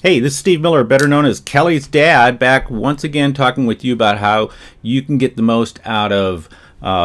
Hey, this is Steve Miller, better known as Kelly's dad, back once again talking with you about how you can get the most out of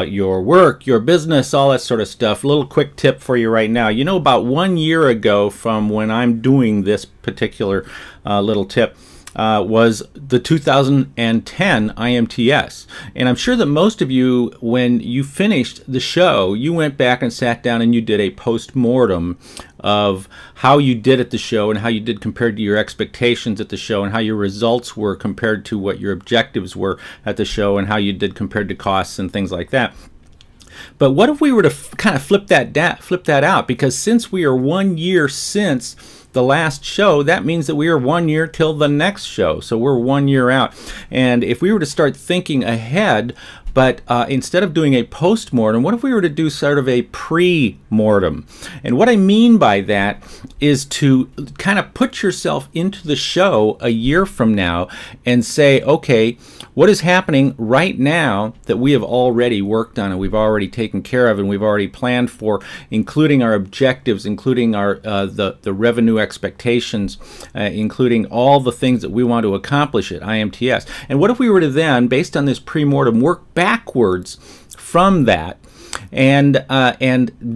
your work, your business, all that sort of stuff. A little quick tip for you right now. You know, about 1 year ago from when I'm doing this particular little tip, was the 2010 IMTS. And I'm sure that most of you, when you finished the show, you went back and sat down and you did a post-mortem of how you did at the show and how you did compared to your expectations at the show and how your results were compared to what your objectives were at the show and how you did compared to costs and things like that. But what if we were to kind of flip that out? Because since we are 1 year since the last show, that means that we are 1 year till the next show. So we're 1 year out. And if we were to start thinking ahead, but instead of doing a post-mortem, what if we were to do sort of a pre-mortem? And what I mean by that is to kind of put yourself into the show a year from now and say, okay, what is happening right now that we have already worked on and we've already taken care of and we've already planned for, including our objectives, including our the revenue expectations, including all the things that we want to accomplish at IMTS. And what if we were to then, based on this pre-mortem, work backwards from that and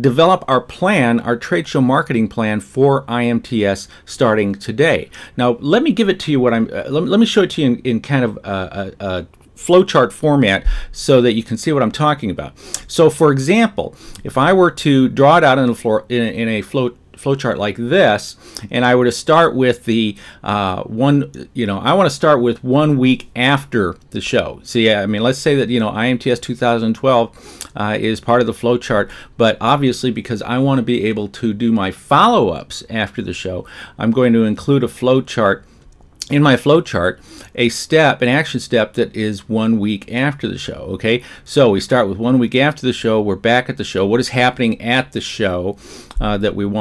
develop our plan, our trade show marketing plan for IMTS starting today. Now, let me give it to you. Let me show it to you in kind of a flowchart format so that you can see what I'm talking about. So, for example, if I were to draw it out in a flowchart like this, and I were to start with the I want to start with 1 week after the show. See, I mean, let's say that, IMTS 2012 is part of the flowchart, but obviously because I want to be able to do my follow-ups after the show, I'm going to include a flowchart in my flowchart, an action step that is 1 week after the show. Okay, so we start with 1 week after the show. We're back at the show. What is happening at the show that we've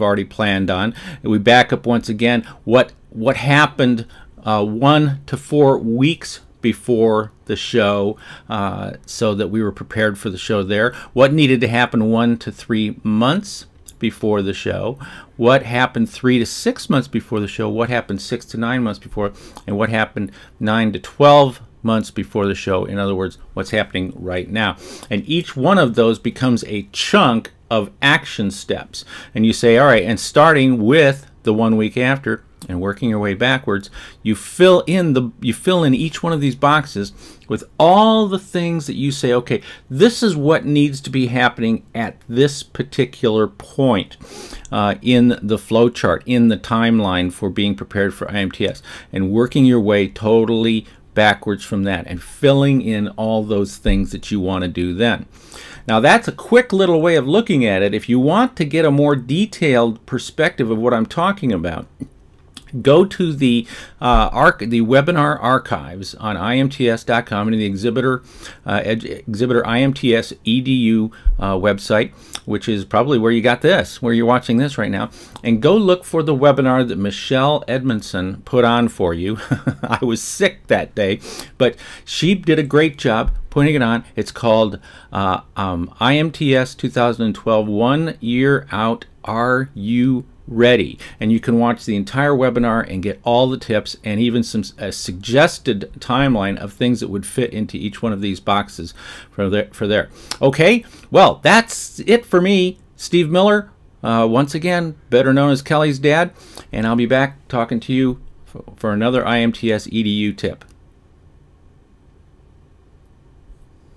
already planned on? And we back up once again. What happened 1 to 4 weeks before the show, so that we were prepared for the show there. What needed to happen 1 to 3 months before the show, what happened 3 to 6 months before the show, what happened 6 to 9 months before, and what happened 9 to 12 months before the show. In other words, what's happening right now. And each one of those becomes a chunk of action steps. And you say, all right, and starting with the 1 week after and working your way backwards, you fill in each one of these boxes with all the things that you say, okay, this is what needs to be happening at this particular point in the flow chart, in the timeline for being prepared for IMTS, and working your way totally backwards from that and filling in all those things that you want to do then. Now, that's a quick little way of looking at it. If you want to get a more detailed perspective of what I'm talking about, go to the webinar archives on IMTS.com and the exhibitor IMTSedu website, which is probably where you got this, where you're watching this right now, and go look for the webinar that Michelle Edmondson put on for you. I was sick that day, but she did a great job putting it on. It's called IMTS 2012 1 Year Out, Are You Ready? And you can watch the entire webinar and get all the tips and even some suggested timeline of things that would fit into each one of these boxes for there. Okay, well, that's it for me, Steve Miller, once again, better known as Kelly's dad, and I'll be back talking to you for another IMTS EDU tip.